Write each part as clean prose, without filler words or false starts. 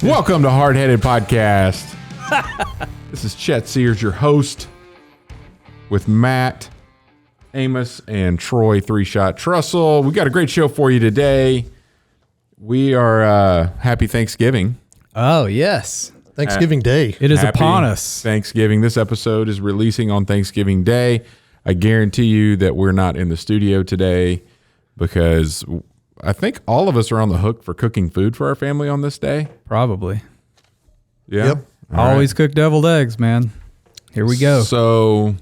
Welcome to Hardheaded Podcast. This is Chet, Sears, your host, with Matt, Amos, and Troy, three-shot Trussell. We got a great show for you today. We are happy Thanksgiving. Oh, yes. Thanksgiving Day. It is Happy upon us. Thanksgiving. This episode is releasing on Thanksgiving Day. I guarantee you that we're not in the studio today because I think all of us are on the hook for cooking food for our family on this day. Probably. Yeah. Yep. All right. Always cook deviled eggs, man. Here we go. So,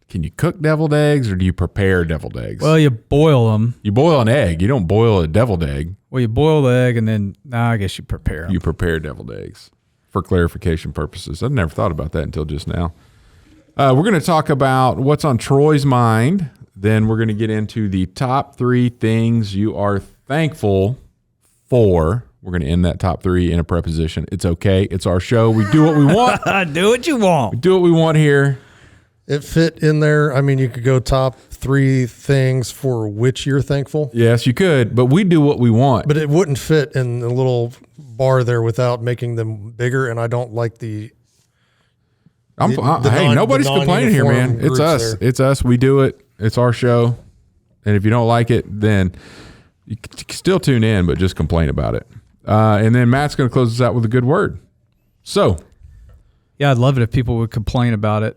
can you cook deviled eggs or do you prepare deviled eggs? Well, you boil them. You boil an egg. You don't boil a deviled egg. Well, you boil the egg and then, I guess you prepare them. You prepare deviled eggs for clarification purposes. I've never thought about that until just now. We're going to talk about what's on Troy's mind. Then we're going to get into the top 3 things you are thankful for. We're going to end that top 3 in a preposition. It's okay. It's our show. We do what we want. Do what you want. We do what we want here. It fit in there. I mean, you could go top 3 things for which you're thankful, Yes, you could, but we do what we want. but it wouldn't fit in the little bar there without making them bigger. And I don't like the Hey, nobody's complaining here, man. It's groups us. there. It's us. We do it. It's our show. And if you don't like it, then you can still tune in, but just complain about it. And then Matt's going to close us out with a good word. So, Yeah, I'd love it if people would complain about it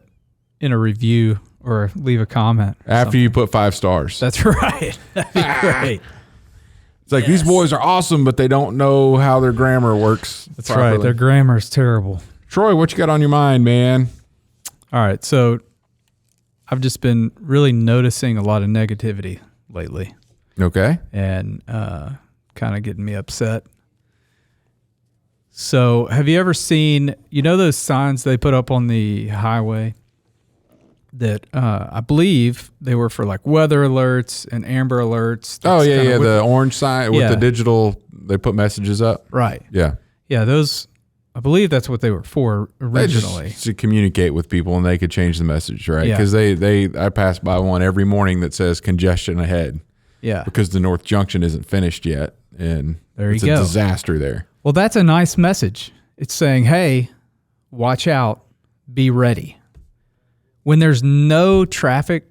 in a review or leave a comment. after you put 5 stars, That's right. That'd be great. it's like these boys are awesome, but they don't know how their grammar works. That's properly. right. Their grammar is terrible. Troy, what you got on your mind, man? All right. So I've just been really noticing a lot of negativity lately Okay. and kind of getting me upset. So have you ever seen, those signs they put up on the highway that I believe they were for like weather alerts and amber alerts? Oh, That's yeah, kinda yeah. what- The orange sign with Yeah. the digital, they put messages up. Right. Yeah. Yeah, those, I believe that's what they were for They just originally. to communicate with people and they could change the message, right? Yeah. Because I pass by one every morning that says congestion ahead Yeah. because the North Junction isn't finished yet. And There you it's go. a disaster there. Well, that's a nice message. It's saying, hey, watch out, be ready. When there's no traffic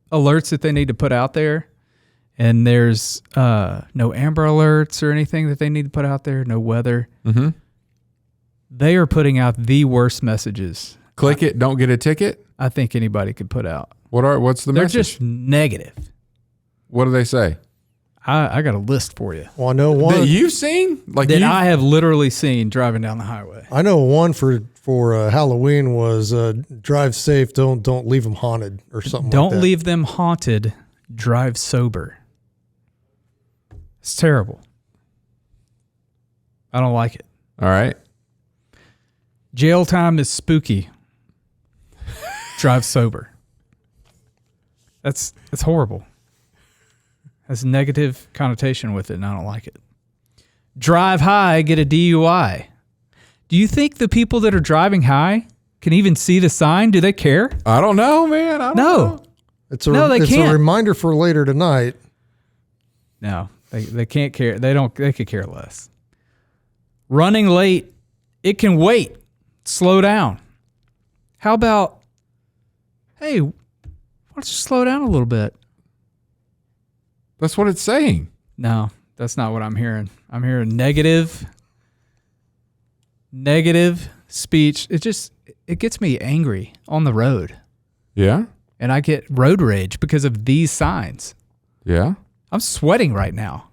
alerts that they need to put out there, and there's no amber alerts or anything that they need to put out there, no weather, they are putting out the worst messages Click it, don't get a ticket. I think anybody could put out. What's the They're message? just negative. What do they say? I got a list for you Well, I know one. That you've seen? Like that you I have literally seen driving down the highway. I know one for Halloween was drive safe. Don't leave them haunted or something. Don't like that. leave them haunted. Drive sober. It's terrible. I don't like it. All right. Jail time is spooky. Drive sober. That's horrible. Has a negative connotation with it, and I don't like it. Drive high, get a DUI. Do you think the people that are driving high can even see the sign? Do they care? I don't know, man. I don't know. It's a they it's can't. a reminder for later tonight. No, they can't care. They could care less. Running late, it can wait. Slow down. How about, hey, why don't you slow down a little bit? That's what it's saying. No, that's not what I'm hearing. I'm hearing negative speech. It gets me angry on the road. Yeah? And I get road rage because of these signs. Yeah? I'm sweating right now.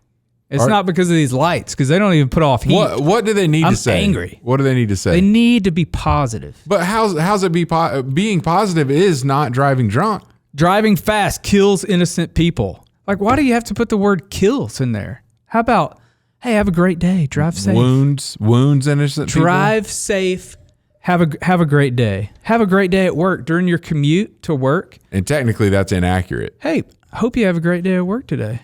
It's not because of these lights, because they don't even put off heat. What do they need I'm to say? angry. What do they need to say? They need to be positive. But how's it being positive is not driving drunk? Driving fast kills innocent people. Like, why do you have to put the word kills in there? How about, hey, have a great day. Drive safe. Wounds innocent people? Drive safe. Have a great day. Have a great day at work during your commute to work. And technically that's inaccurate. Hey, hope you have a great day at work today.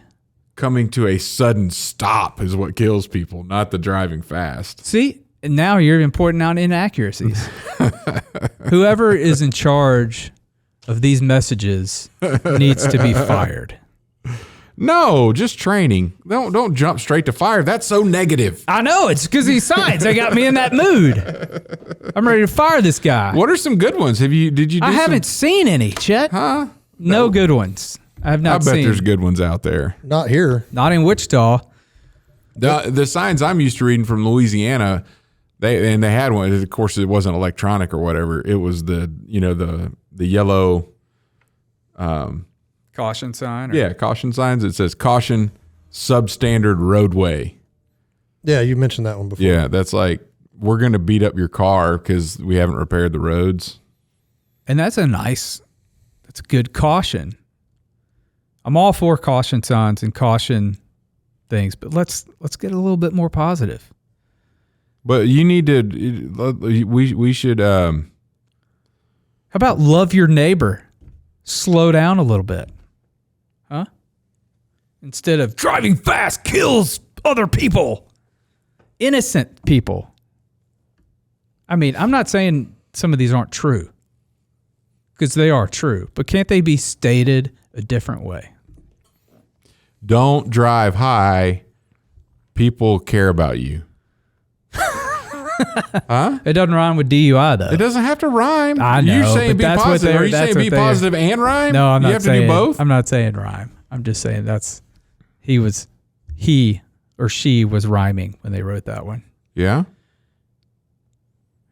Coming to a sudden stop is what kills people, not the driving fast. See, and now you're even pointing out inaccuracies. Whoever is in charge of these messages needs to be fired. No, just training. Don't jump straight to fire. That's so negative. I know. It's because these signs. They got me in that mood. I'm ready to fire this guy. What are some good ones? Did you do I haven't seen any, Chet. Huh? No good ones. I have I not bet seen. there's good ones out there. Not here. Not in Wichita. The signs I'm used to reading from Louisiana, they had one. Of course, it wasn't electronic or whatever. It was the yellow. Caution sign? Yeah, caution signs. It says caution, substandard roadway. Yeah, you mentioned that one before. Yeah, that's like, we're going to beat up your car because we haven't repaired the roads. And that's a good caution. I'm all for caution signs and caution things, but let's get a little bit more positive. But you need to, we should. How about love your neighbor? Slow down a little bit. Huh? Instead of driving fast kills other people. Innocent people. I mean, I'm not saying some of these aren't true. Because they are true. But can't they be stated a different way? Don't drive high. People care about you. Huh? It doesn't rhyme with DUI, though. It doesn't have to rhyme. I know, You're saying but be that's positive. what Are you saying be positive and rhyme? No, I'm not you have saying. to do both? I'm not saying rhyme. I'm just saying he or she was rhyming when they wrote that one. Yeah?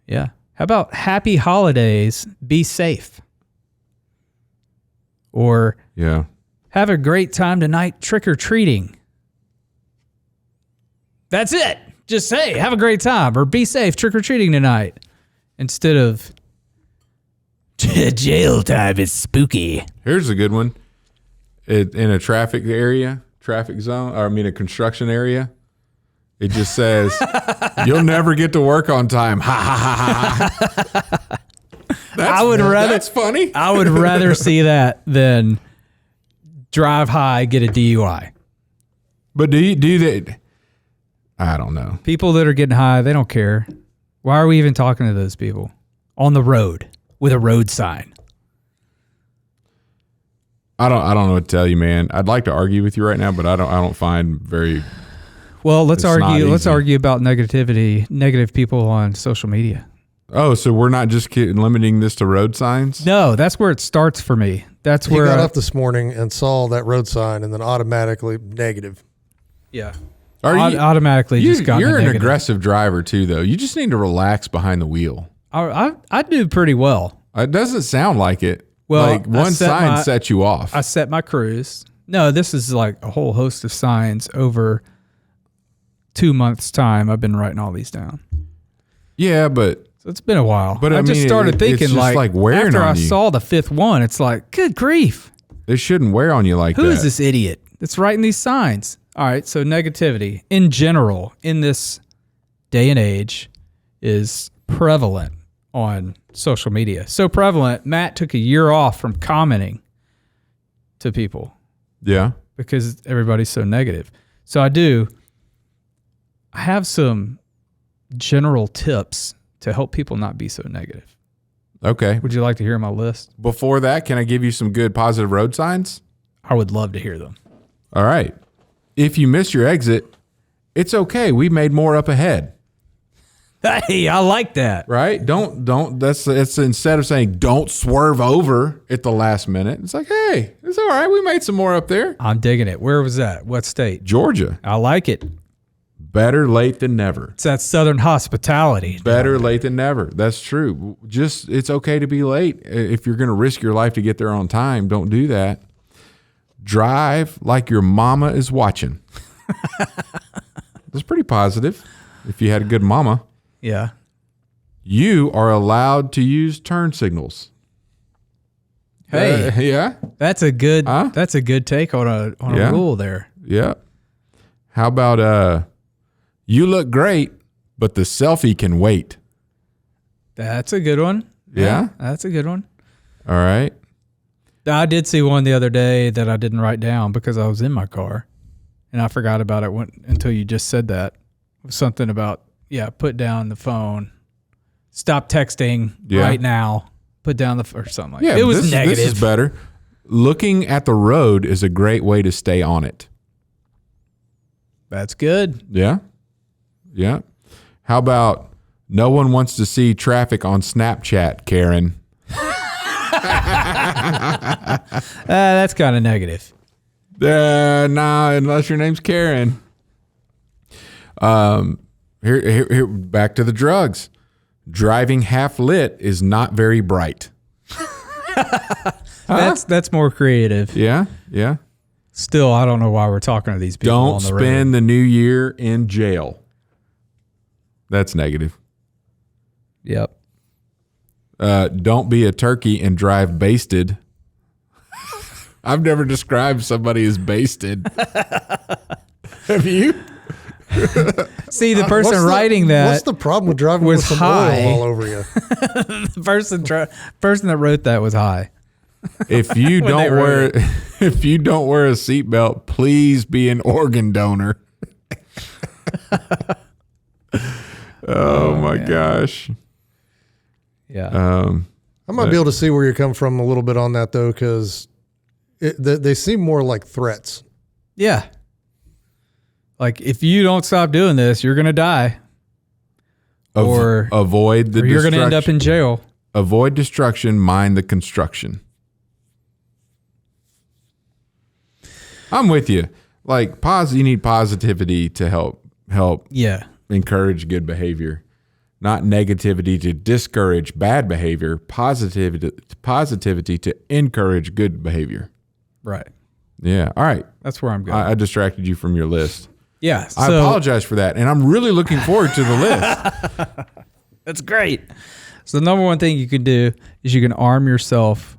Yeah. How about happy holidays, be safe? Or Yeah. have a great time tonight trick-or-treating. That's it. Just say, have a great time, or be safe trick-or-treating tonight. Instead of, jail time is spooky. Here's a good one. In a traffic zone, or a construction area, it just says, you'll never get to work on time. Ha, ha, ha, ha. That's funny. I would rather see that than drive high, get a DUI. But do that? I don't know. People that are getting high, they don't care. Why are we even talking to those people? On the road with a road sign. I don't know what to tell you, man. I'd like to argue with you right now, but I don't find very. Well, let's argue. Let's easy. argue about negative people on social media. Oh, so we're not just limiting this to road signs? No, that's where it starts for me. That's where He got up this morning and saw that road sign and then automatically negative. Yeah. Automatically just got You're an negative. aggressive driver too, though. You just need to relax behind the wheel. I do pretty well. It doesn't sound like it. Well, like one sign set you off. I set my cruise. No, this is like a whole host of signs over 2 months' time. I've been writing all these down. Yeah, but So it's been a while. But I just started thinking, it's just like wearing after on I you. saw the fifth one, it's like, good grief. it shouldn't wear on you like Who that. is this idiot that's writing these signs? All right, so negativity in general in this day and age is prevalent on social media. So prevalent, Matt took a year off from commenting to people Yeah. because everybody's so negative. So I have some general tips to help people not be so negative. Okay. Would you like to hear my list? Before that, can I give you some good positive road signs? I would love to hear them. All right. If you miss your exit, it's okay. We made more up ahead. Hey, I like that. Right? It's instead of saying don't swerve over at the last minute, it's like, hey, it's all right. We made some more up there. I'm digging it. Where was that? What state? Georgia. I like it. Better late than never. It's that Southern hospitality. Better late than never. That's true. Just, it's okay to be late. If you're going to risk your life to get there on time, don't do that. Drive like your mama is watching. That's pretty positive if you had a good mama. Yeah. You are allowed to use turn signals. Hey, Yeah? that's a good Huh? that's a good take on a Yeah. rule there. Yeah. How about you look great, but the selfie can wait. That's a good one. Yeah? That's a good one. All right. I did see one the other day that I didn't write down because I was in my car and I forgot about it until you just said that. It was something about, put down the phone, stop texting right now, put down or something like that. Yeah, It was negative. This is better. Looking at the road is a great way to stay on it. That's good. Yeah. Yeah. How about no one wants to see traffic on Snapchat, Karen? That's kind of negative. Nah, unless your name's Karen. Here, back to the drugs. Driving half lit is not very bright. That's more creative. Yeah, yeah. Still, I don't know why we're talking to these people Don't on the road. spend the new year in jail. That's negative. Yep. Don't be a turkey and drive basted. I've never described somebody as basted. Have you? See, the person writing that What's the problem with driving was with some high. oil all over you? the person that wrote that was high. If you don't wear a seatbelt, please be an organ donor. Oh my gosh. Yeah. I might be able to see where you're coming from a little bit on that though, because they seem more like threats. Yeah. Like, if you don't stop doing this, you're going to die. Or avoid the or you're going to end up in jail. Avoid destruction, mind the construction. I'm with you. Like, you need positivity to help Yeah. encourage good behavior, not negativity to discourage bad behavior, positivity to encourage good behavior. Right. Yeah. All right. That's where I'm going. I distracted you from your list. Yeah. I apologize for that. And I'm really looking forward to the list. That's great. So the number one thing you can do is you can arm yourself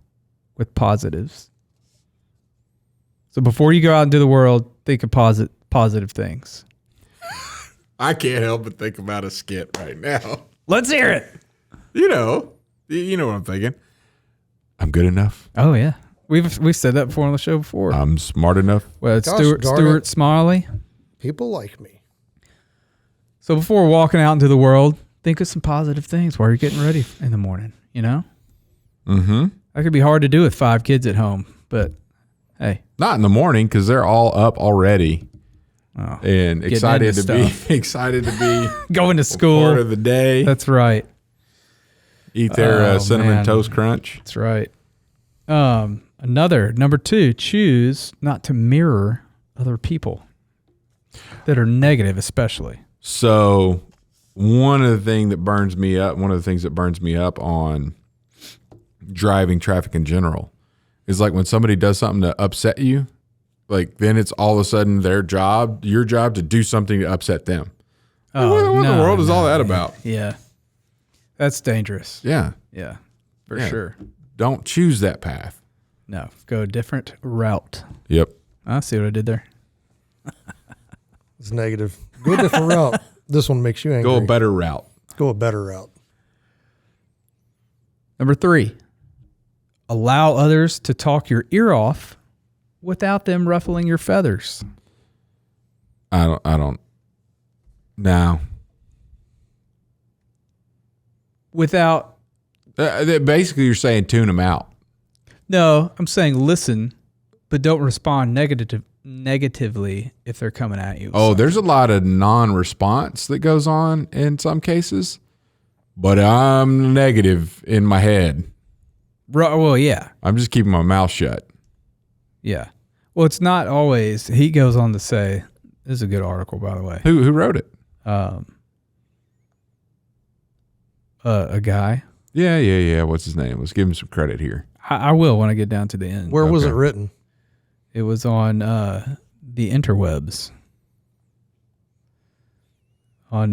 with positives. So before you go out into the world, think of positive things. I can't help but think about a skit right now. Let's hear it. You know what I'm thinking. I'm good enough. Oh yeah, we've said that before on the show before. I'm smart enough. Well, it's Gosh, darn Stuart it. Smiley. People like me. So before walking out into the world, think of some positive things while you're getting ready in the morning. You know, Mm-hmm. that could be hard to do with 5 kids at home, but hey, Not in the morning because they're all up already and excited into to be going to school. part of the day. That's right. Eat their cinnamon man. toast crunch. That's right. Number 2, choose not to mirror other people that are negative, especially. So one of the things that burns me up on driving traffic in general is like when somebody does something to upset you, like then it's all of a sudden your job to do something to upset them. What in the world is all that about? Yeah. That's dangerous. Yeah. Yeah, for Yeah. sure. Don't choose that path. No, go a different route. Yep. I see what I did there. It's negative. Go a different route. This one makes you angry. Go a better route. Go a better route. Number 3, allow others to talk your ear off without them ruffling your feathers. I don't. No. Without, Basically, you're saying tune them out. no, I'm saying listen, but don't respond negatively if they're coming at you. Oh, there's a lot of non-response that goes on in some cases, but I'm negative in my head. Well, yeah. I'm just keeping my mouth shut. Yeah. Well, it's not always. He goes on to say, this is a good article, by the way. Who wrote it? A guy. Yeah. What's his name? Let's give him some credit here. I will when I get down to the end. Where was Okay. it written? It was on the interwebs. On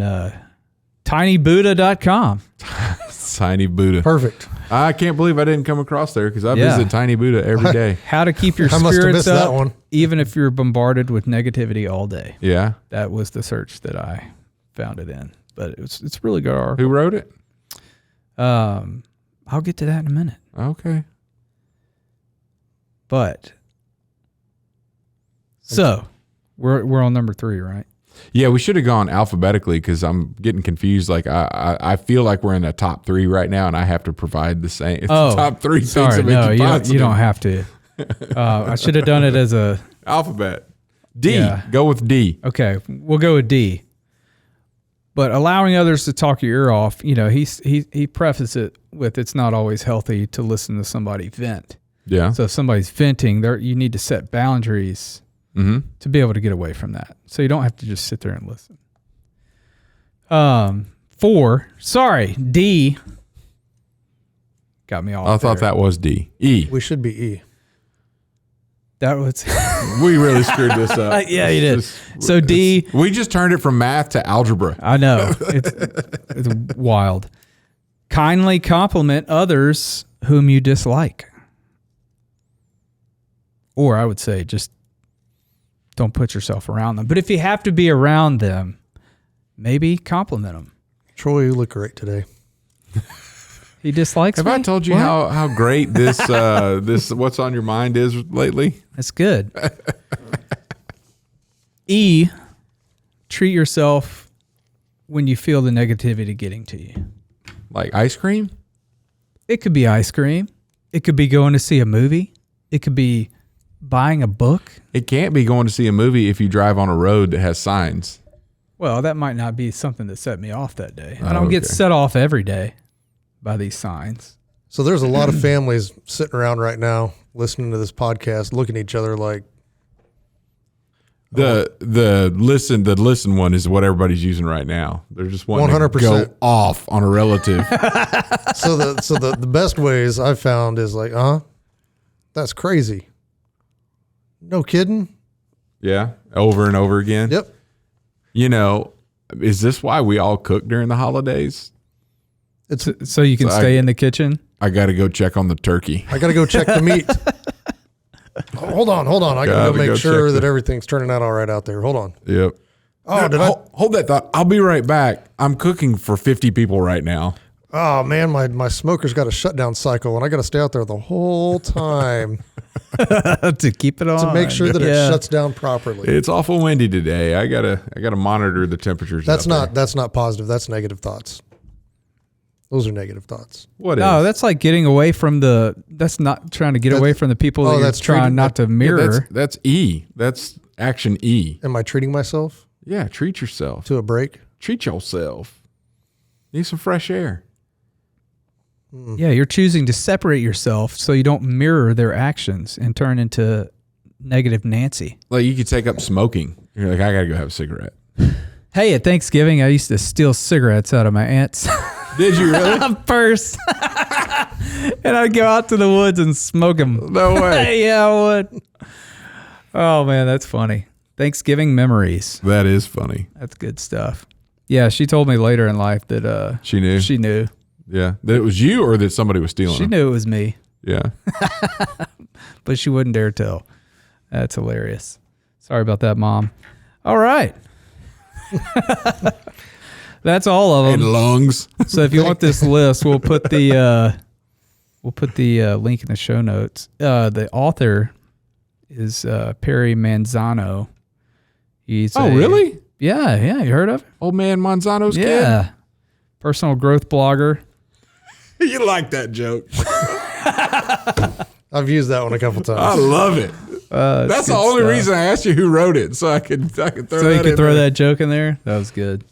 tinybuddha.com. Tiny Buddah. Perfect. I can't believe I didn't come across there because I Yeah. visit Tiny Buddah every day. How to keep your I must have spirits missed that up one. even if you're bombarded with negativity all day. Yeah. That was the search that I found it in. But it's really good article. Who wrote it? I'll get to that in a minute. Okay. But so we're on number 3, right? Yeah, we should have gone alphabetically because I'm getting confused. Like I feel like we're in the top 3 right now, and I have to provide the same top 3 things Sorry, that make no, you positive. you don't have to. I should have done it as a Alphabet. D. Yeah. Go with D. okay. We'll go with D. But allowing others to talk your ear off, he prefaced it with it's not always healthy to listen to somebody vent. Yeah. So if somebody's venting, you need to set boundaries to be able to get away from that. So you don't have to just sit there and listen. 4. D. Got me off. I thought that was D. E. We should be E. That was We really screwed this up. yeah, you did. So D. We just turned it from math to algebra. I know it's wild. Kindly compliment others whom you dislike, or I would say just don't put yourself around them. But if you have to be around them, maybe compliment them. Troy, you look great today. He dislikes Have me? I told you What? how great this this what's on your mind is lately? That's good. E, treat yourself when you feel the negativity getting to you. Like ice cream? It could be ice cream. It could be going to see a movie. It could be buying a book. It can't be going to see a movie if you drive on a road that has signs. Well, that might not be something that set me off that day. I Oh, don't get okay. set off every day by these signs. So there's a lot of families sitting around right now listening to this podcast, looking at each other like, The listen one is what everybody's using right now. They're just wanting to 100%. go off on a relative. so the best ways I've found is like, that's crazy. No kidding. Yeah, over and over again. Yep. Is this why we all cook during the holidays? It's So you can So stay in the kitchen. I got to go check on the turkey. I got to go check the meat. Hold on. I got to Gotta go make go sure check that the- everything turning out all right out there. Hold on. Yep. Oh, did Hold that thought. I'll be right back. I'm cooking for 50 people right now. Oh man, my smoker's got a shutdown cycle, and I got to stay out there the whole time To keep it on. to make sure that it shuts down properly. It's awful windy today. I gotta monitor the temperatures. That's out there. not positive. That's negative thoughts. Those are negative thoughts. What No, is? that's like getting away from that's not trying to get away from the people that you're that's trying treating- not to Yeah, mirror. that's E. That's action E. Am I treating myself Yeah, treat yourself. to a break? Treat yourself. Need some fresh air. Yeah, you're choosing to separate yourself so you don't mirror their actions and turn into negative Nancy. Like you could take up smoking. You're like, I gotta go have a cigarette. Hey, at Thanksgiving, I used to steal cigarettes out of my aunt's Did you really? purse. And I'd go out to the woods and smoke them. No way. Yeah, I would. Oh, man, that's funny. Thanksgiving memories. That is funny. That's good stuff. Yeah, she told me later in life that She knew. she knew. Yeah. That it was you or that somebody was stealing She them? knew it was me, Yeah. but she wouldn't dare tell. That's hilarious. Sorry about that, Mom. All right. That's all of them. And lungs. So if you want this list, we'll put the link in the show notes. The author is Perry Monzano. He's Really? Yeah. You heard of him? Old man Monzano's Yeah. Personal growth blogger. kid? You like that joke. I've used that one a couple I times. love it. That's the good only stuff. reason I asked you who wrote it, so I could throw So that you could in throw there. that joke in there. That was good.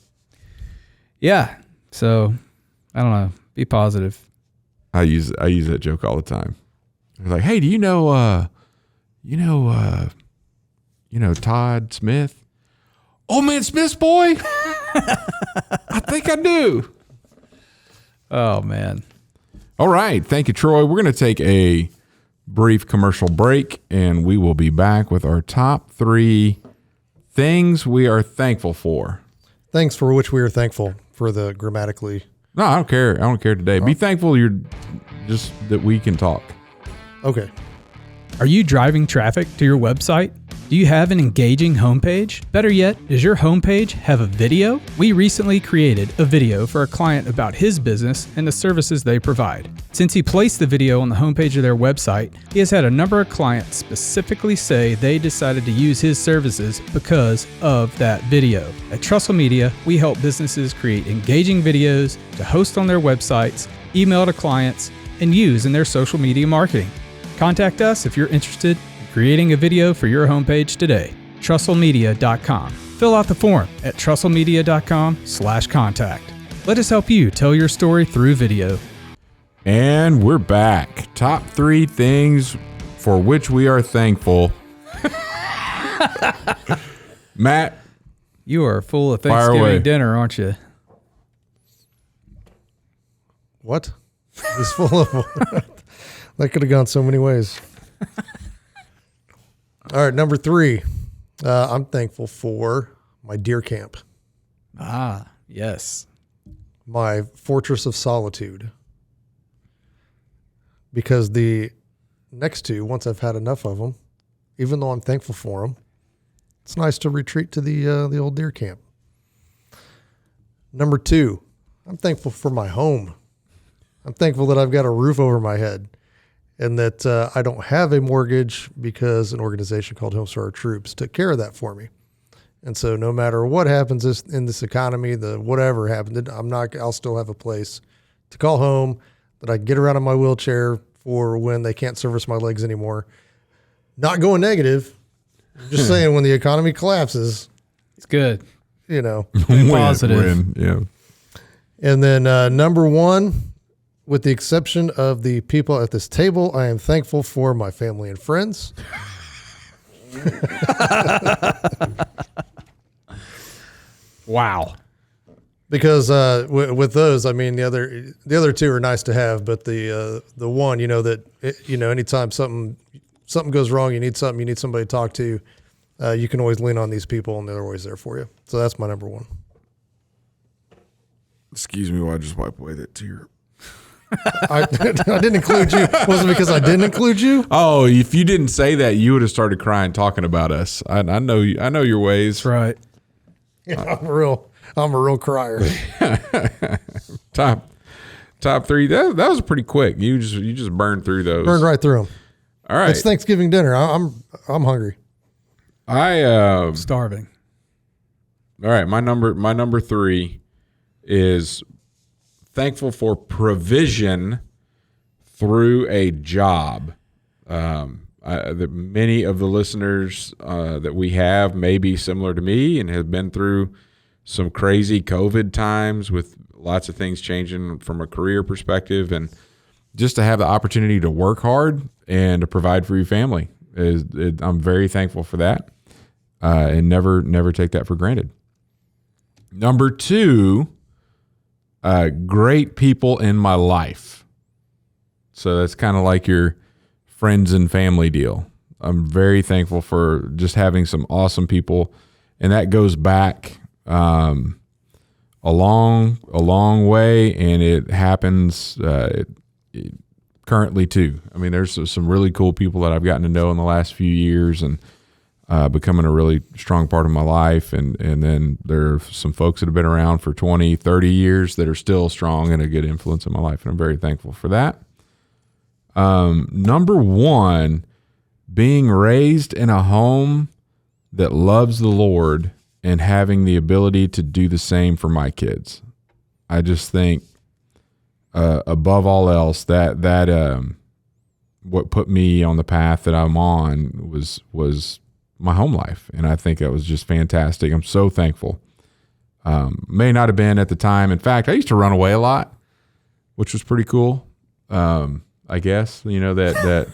Yeah. So I don't know. Be positive. I use that joke all the time. I was like, hey, do you know Todd Smith? Old man Smith's boy? I think I do. Oh man. All right. Thank you, Troy. We're going to take a brief commercial break, and we will be back with our top 3 things we are thankful for. Thanks for which we are thankful for the grammatically. No, I don't care. I don't care today. Be thankful you're just that we can talk. Okay. Are you driving traffic to your website? Do you have an engaging homepage? Better yet, does your homepage have a video? We recently created a video for a client about his business and the services they provide. Since he placed the video on the homepage of their website, he has had a number of clients specifically say they decided to use his services because of that video. At Trussell Media, we help businesses create engaging videos to host on their websites, email to clients, and use in their social media marketing. Contact us if you're interested in creating a video for your homepage today. TrussellMedia.com. Fill out the form at TrussellMedia.com/contact. Let us help you tell your story through video. And we're back. Top 3 things for which we are thankful. Matt, You are full of Fire away. Thanksgiving dinner, aren't you? What? It's full of that could have gone so many ways. All right, number 3. I'm thankful for my deer camp, Ah, yes. my fortress of solitude. Because the next 2, once I've had enough of them, even though I'm thankful for them, it's nice to retreat to the old deer camp. Number 2, I'm thankful for my home. I'm thankful that I've got a roof over my head and that I don't have a mortgage because an organization called Homes for Our Troops took care of that for me. And so no matter what happens in this economy, whatever happens, I'll still have a place to call home that I can get around in my wheelchair for when they can't service my legs anymore. Not going negative. Just saying when the economy collapses, It's good. you know. Positive. Yeah. And then number 1, with the exception of the people at this table, I am thankful for my family and friends. Wow. Because with those, I mean, the other 2 are nice to have, but the one, anytime something goes wrong, you need somebody to talk to, you can always lean on these people, and they're always there for you. So that's my number 1. Excuse me while I just wipe away that tear. I didn't include you. Was it because I didn't include you? Oh, if you didn't say that, you would have started crying talking about us. I know your ways. That's right. Yeah, I'm a real crier. Top 3. That was pretty quick. You just burned through those. Burned right through them. All right. It's Thanksgiving dinner. I'm hungry. Starving. All right. My number 3 is thankful for provision through a job. That many of the listeners that we have may be similar to me and have been through some crazy COVID times with lots of things changing from a career perspective, and just to have the opportunity to work hard and to provide for your family I'm very thankful for that, and never take that for granted. Number 2, great people in my life. So that's kind of like your friends and family deal. I'm very thankful for just having some awesome people, and that goes back a long way, and it happens currently too. I mean, there's some really cool people that I've gotten to know in the last few years, and becoming a really strong part of my life. And then there are some folks that have been around for 20, 30 years that are still strong and a good influence in my life, and I'm very thankful for that. Number 1, being raised in a home that loves the Lord and having the ability to do the same for my kids. I just think, above all else, that what put me on the path that I'm on was my home life. And I think that was just fantastic. I'm so thankful. May not have been at the time. In fact, I used to run away a lot, which was pretty cool. I guess, that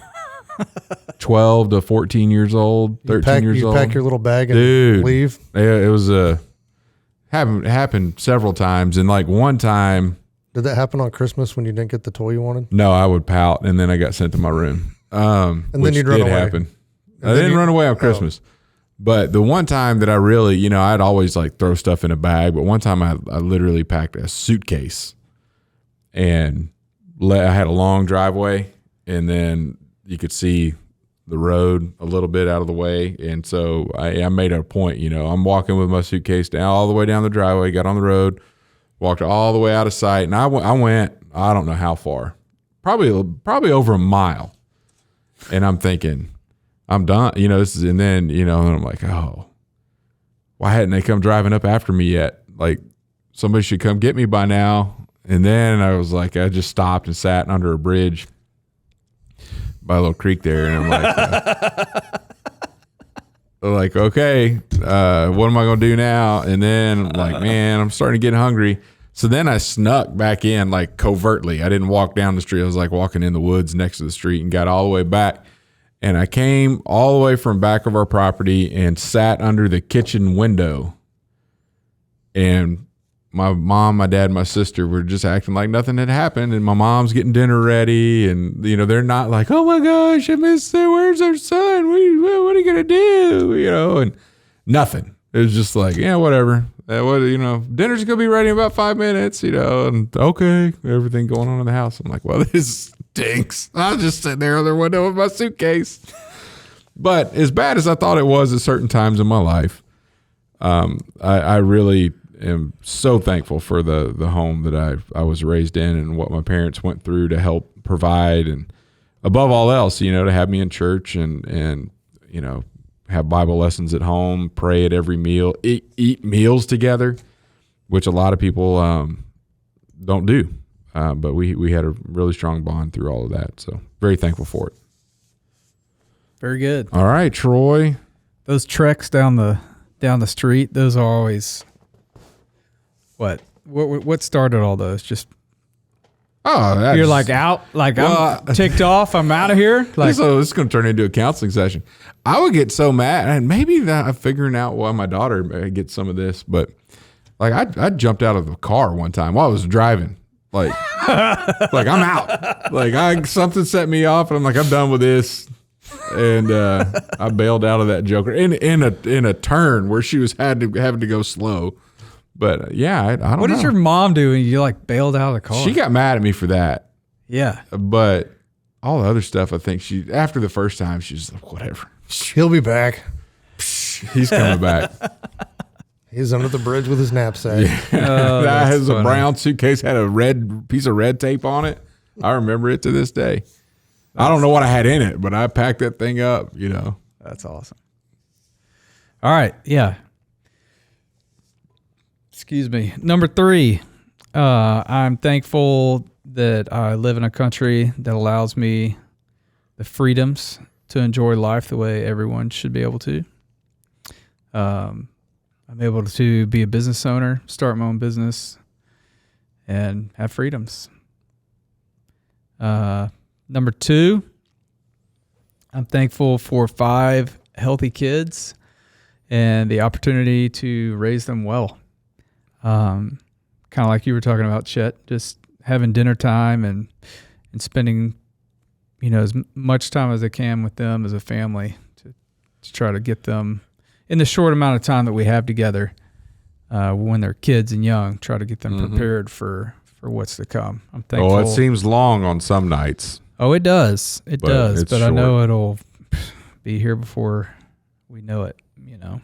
12 to 14 years old, 13 years old. You pack your little bag and Dude, leave? It was happened several times. And like one time. Did that happen on Christmas when you didn't get the toy you wanted? No, I would pout, and then I got sent to my room. And then you'd run away. Happen. I didn't run away on Christmas. But the one time that I really, I'd always like throw stuff in a bag. But one time I literally packed a suitcase, and I had a long driveway, and then you could see the road a little bit out of the way. And so I made a point, I'm walking with my suitcase down all the way down the driveway, got on the road, walked all the way out of sight. And I went, I don't know how far, probably over a mile. And I'm thinking, I'm done. And then, and I'm like, oh, why hadn't they come driving up after me yet? Like, somebody should come get me by now. And then I was like, I just stopped and sat under a bridge by a little creek there, and I'm like, okay, what am I gonna do now? And then I'm like, man, I'm starting to get hungry. So then I snuck back in like covertly. I didn't walk down the street. I was like walking in the woods next to the street and got all the way back. And I came all the way from back of our property and sat under the kitchen window. And my mom, my dad, my sister were just acting like nothing had happened. And my mom's getting dinner ready. And, you know, they're not like, oh my gosh, I missed it. Where's our son? What are you going to do? You know, and nothing. It was just like, yeah, whatever. Dinner's going to be ready in about 5 minutes, you know, and okay, everything going on in the house. I'm like, well, this stinks. I'll just sit there on the window with my suitcase. But as bad as I thought it was at certain times in my life, I really am so thankful for the home that I was raised in and what my parents went through to help provide, and above all else, you know, to have me in church and you know, have Bible lessons at home, pray at every meal, eat meals together, which a lot of people don't do. But we had a really strong bond through all of that. So very thankful for it. Very good. All right, Troy. Those treks down the street, those are always what started all those? Just you're like out, like I'm ticked off. I'm out of here. Like, so this is going to turn into a counseling session. I would get so mad, and maybe that I'm figuring out why my daughter gets some of this, but like I jumped out of the car one time while I was driving, like like I'm out, like something set me off, and I'm like, I'm done with this, and I bailed out of that joker in a turn where she was having to go slow. But yeah, I don't know. What did your mom do when you like bailed out of the car? She got mad at me for that. Yeah. But all the other stuff, I think after the first time, she's like, whatever. He'll be back. He's coming back. He's under the bridge with his knapsack. Yeah. That has a brown suitcase, had a red piece of red tape on it. I remember it to this day. I don't know what I had in it, but I packed that thing up, you know. That's awesome. All right. Yeah. Excuse me. Number 3, I'm thankful that I live in a country that allows me the freedoms to enjoy life the way everyone should be able to. I'm able to be a business owner, start my own business, and have freedoms. Number 2, I'm thankful for 5 healthy kids and the opportunity to raise them well. Kind of like you were talking about, Chet, just having dinner time and spending, you know, as much time as I can with them as a family to try to get them in the short amount of time that we have together when they're kids and young, try to get them prepared for what's to come. I'm thankful. Oh, it seems long on some nights. Oh, it does. It does. But short. I know it'll be here before we know it, you know.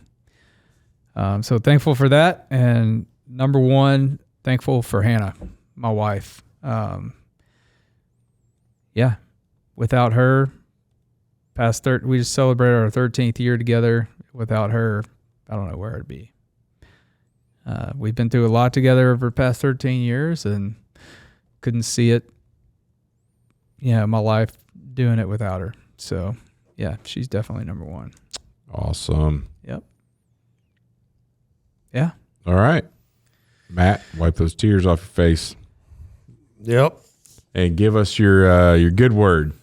So thankful for that. And number 1, thankful for Hannah, my wife. Yeah, without her, we just celebrated our 13th year together. Without her, I don't know where it'd be. We've been through a lot together over the past 13 years and couldn't see it, my life doing it without her. So, yeah, she's definitely number 1. Awesome. Yep. Yeah. All right. Matt, wipe those tears off your face. Yep. And give us your good word.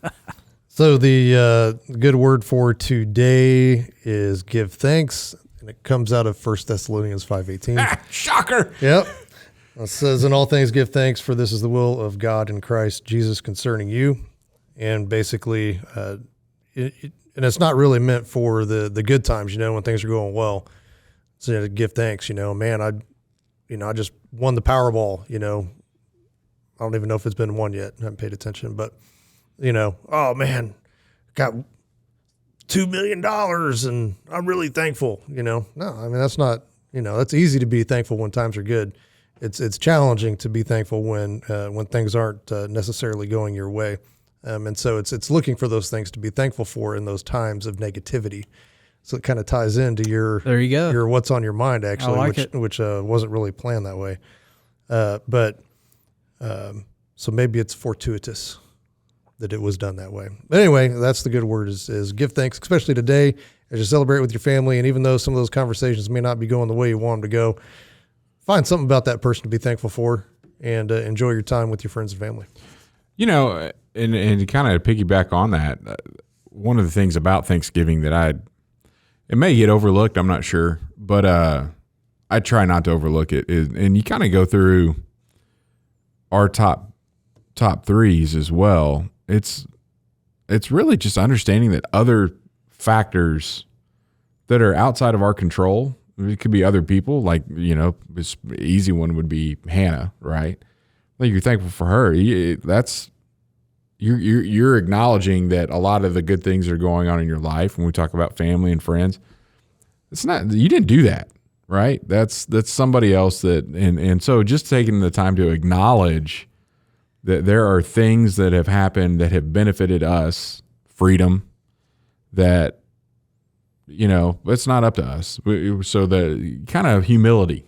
So the good word for today is give thanks, and it comes out of 1 Thessalonians 5:18. Shocker. Yep. It says, in all things give thanks, for this is the will of God in Christ Jesus concerning you. And basically, and it's not really meant for the good times, when things are going well. So to give thanks, man, I just won the Powerball, I don't even know if it's been won yet. I haven't paid attention, but oh man, got $2 million and I'm really thankful, No, I mean, that's not, that's easy to be thankful when times are good. It's challenging to be thankful when things aren't necessarily going your way. And so it's looking for those things to be thankful for in those times of negativity. So it kind of ties into your what's on your mind, actually, which wasn't really planned that way. So maybe it's fortuitous. that it was done that way. But anyway, that's the good word is give thanks, especially today as you celebrate with your family. And even though some of those conversations may not be going the way you want them to go, find something about that person to be thankful for and enjoy your time with your friends and family. You know, and to kind of piggyback on that, one of the things about Thanksgiving that it may get overlooked, I'm not sure, but I try not to overlook it. And you kind of go through our top threes as well. It's really just understanding that other factors that are outside of our control, it could be other people, like, you know, this easy one would be Hannah, right? Like, you're thankful for her. That's you're acknowledging that a lot of the good things that are going on in your life. When we talk about family and friends, it's not, you didn't do that, right? That's somebody else and so just taking the time to acknowledge that there are things that have happened that have benefited us, freedom, that, you know, it's not up to us. So the kind of humility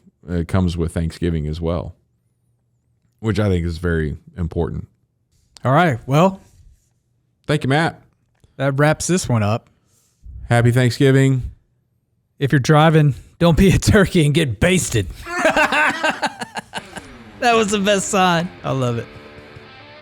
comes with Thanksgiving as well, which I think is very important. All right. Well, thank you, Matt. that wraps this one up. Happy Thanksgiving. If you're driving, don't be a turkey and get basted. That was the best sign. I love it.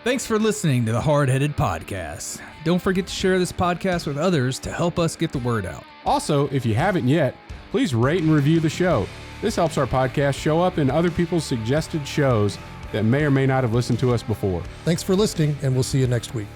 Thanks for listening to the Hardheaded Podcast. Don't forget to share this podcast with others to help us get the word out. Also, if you haven't yet, please rate and review the show. This helps our podcast show up in other people's suggested shows that may or may not have listened to us before. Thanks for listening, and we'll see you next week.